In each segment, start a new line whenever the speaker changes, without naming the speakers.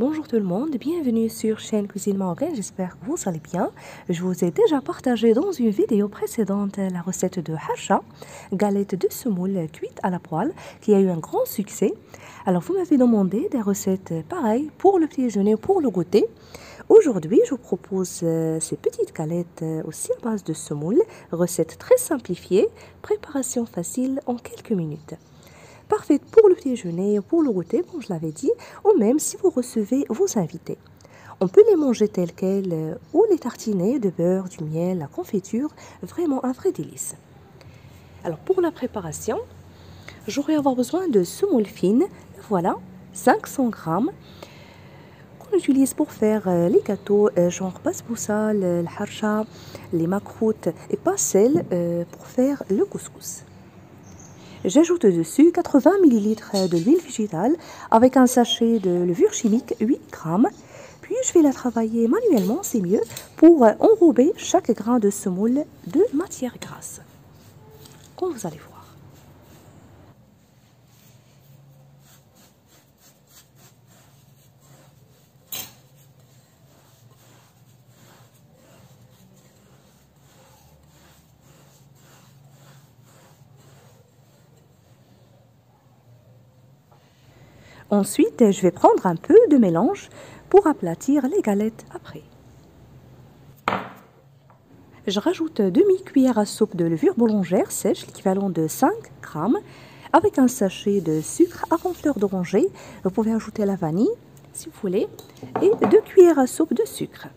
Bonjour tout le monde, bienvenue sur chaîne Cuisine Marocaine, j'espère que vous allez bien. Je vous ai déjà partagé dans une vidéo précédente la recette de hacha, galette de semoule cuite à la poêle, qui a eu un grand succès. Alors vous m'avez demandé des recettes pareilles pour le petit déjeuner, pour le goûter. Aujourd'hui, je vous propose ces petites galettes aussi à base de semoule, recette très simplifiée, préparation facile en quelques minutes. Parfaite pour le petit déjeuner, pour le goûter, comme je l'avais dit, ou même si vous recevez vos invités. On peut les manger tels quels ou les tartiner de beurre, du miel, la confiture, vraiment un vrai délice. Alors pour la préparation, j'aurai avoir besoin de semoule fine, voilà, 500 grammes, qu'on utilise pour faire les gâteaux genre basboussa, le harcha, les makroutes et pas celle pour faire le couscous. J'ajoute dessus 80 ml de l'huile végétale avec un sachet de levure chimique 8 grammes. Puis je vais la travailler manuellement, c'est mieux, pour enrober chaque grain de semoule de matière grasse. Comme vous allez voir. Ensuite, je vais prendre un peu de mélange pour aplatir les galettes après. Je rajoute demi-cuillère à soupe de levure boulangère sèche, l'équivalent de 5 grammes, avec un sachet de sucre à fleur d'oranger. Vous pouvez ajouter la vanille, si vous voulez, et 2 cuillères à soupe de sucre.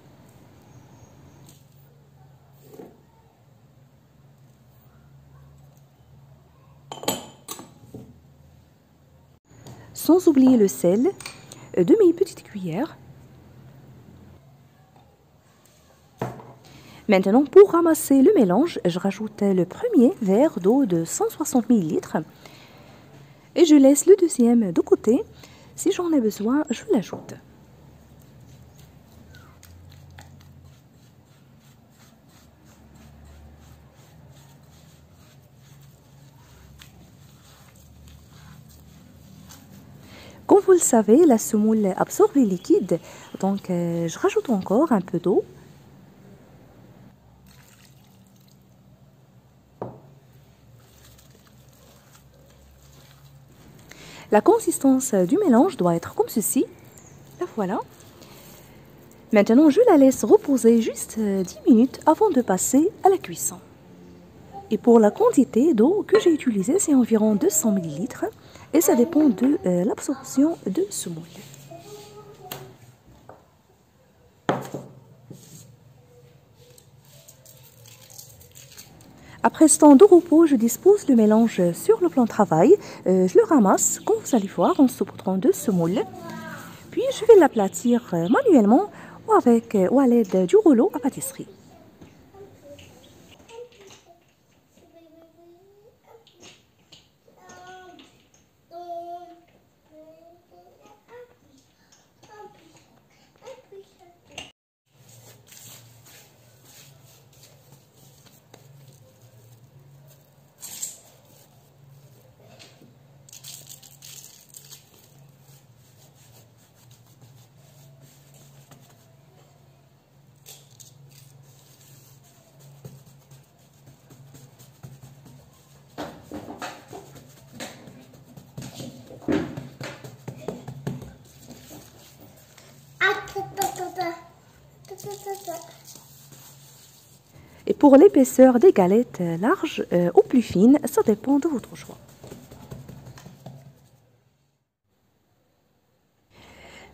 Sans oublier le sel, demi-petite cuillère. Maintenant, pour ramasser le mélange, je rajoute le premier verre d'eau de 160 ml et je laisse le deuxième de côté. Si j'en ai besoin, je l'ajoute. Comme vous le savez, la semoule absorbe les liquides, donc je rajoute encore un peu d'eau. La consistance du mélange doit être comme ceci. La voilà. Maintenant, je la laisse reposer juste 10 minutes avant de passer à la cuisson. Et pour la quantité d'eau que j'ai utilisée, c'est environ 200 ml. Et ça dépend de l'absorption de semoule. Après ce temps de repos, je dispose le mélange sur le plan de travail. Je le ramasse, comme vous allez voir, en saupoudrant de semoule. Puis je vais l'aplatir manuellement ou à l'aide du rouleau à pâtisserie. Et pour l'épaisseur des galettes larges ou plus fines, ça dépend de votre choix.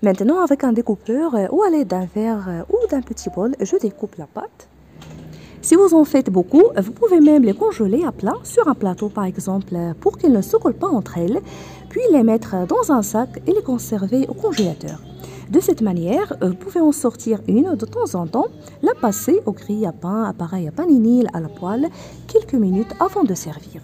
Maintenant, avec un découpeur ou à l'aide d'un verre ou d'un petit bol, je découpe la pâte. Si vous en faites beaucoup, vous pouvez même les congeler à plat sur un plateau par exemple pour qu'elles ne se collent pas entre elles, puis les mettre dans un sac et les conserver au congélateur. De cette manière, vous pouvez en sortir une de temps en temps, la passer au grille à pain, appareil à panini, à la poêle, quelques minutes avant de servir.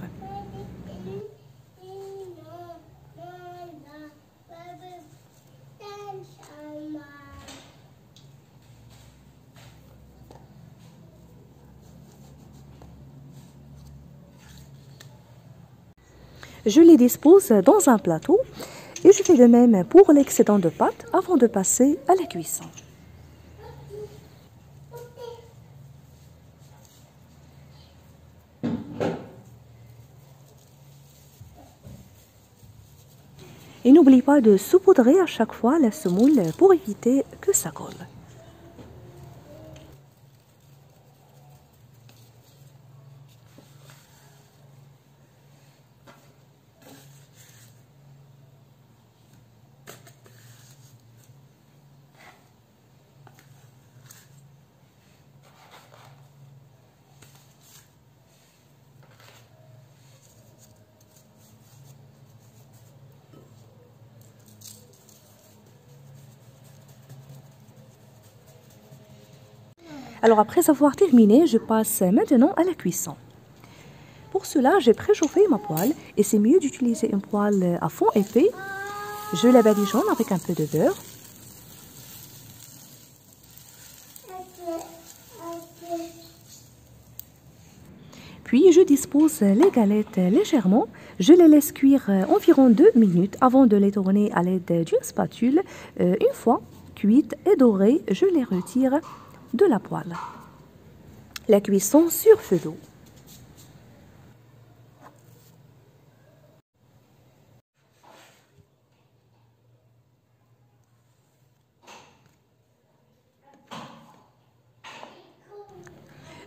Je les dispose dans un plateau Et je fais de même pour l'excédent de pâte avant de passer à la cuisson. Et n'oublie pas de saupoudrer à chaque fois la semoule pour éviter que ça colle. Alors après avoir terminé, je passe maintenant à la cuisson. Pour cela, j'ai préchauffé ma poêle et c'est mieux d'utiliser une poêle à fond épais. Je la badigeonne avec un peu de beurre. Puis je dispose les galettes légèrement. Je les laisse cuire environ 2 minutes avant de les tourner à l'aide d'une spatule. Une fois cuites et dorées, je les retire de la poêle. La cuisson sur feu doux.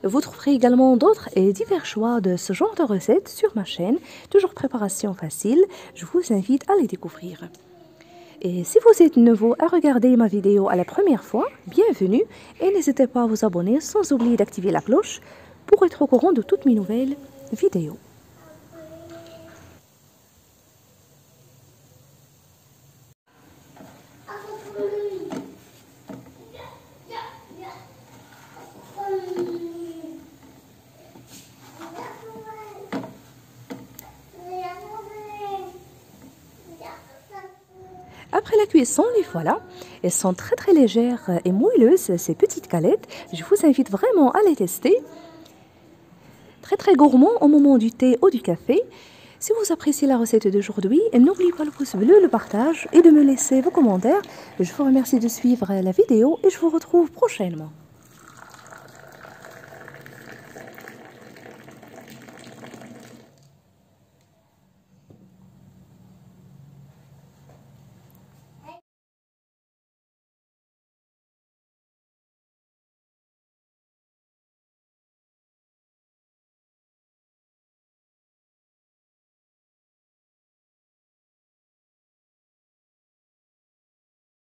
Vous trouverez également d'autres et divers choix de ce genre de recettes sur ma chaîne, toujours préparation facile. Je vous invite à les découvrir. Et si vous êtes nouveau à regarder ma vidéo à la première fois, bienvenue et n'hésitez pas à vous abonner sans oublier d'activer la cloche pour être au courant de toutes mes nouvelles vidéos. Après la cuisson, les voilà. Elles sont très légères et moelleuses, ces petites galettes. Je vous invite vraiment à les tester. Très gourmand au moment du thé ou du café. Si vous appréciez la recette d'aujourd'hui, n'oubliez pas le pouce bleu, le partage et de me laisser vos commentaires. Je vous remercie de suivre la vidéo et je vous retrouve prochainement.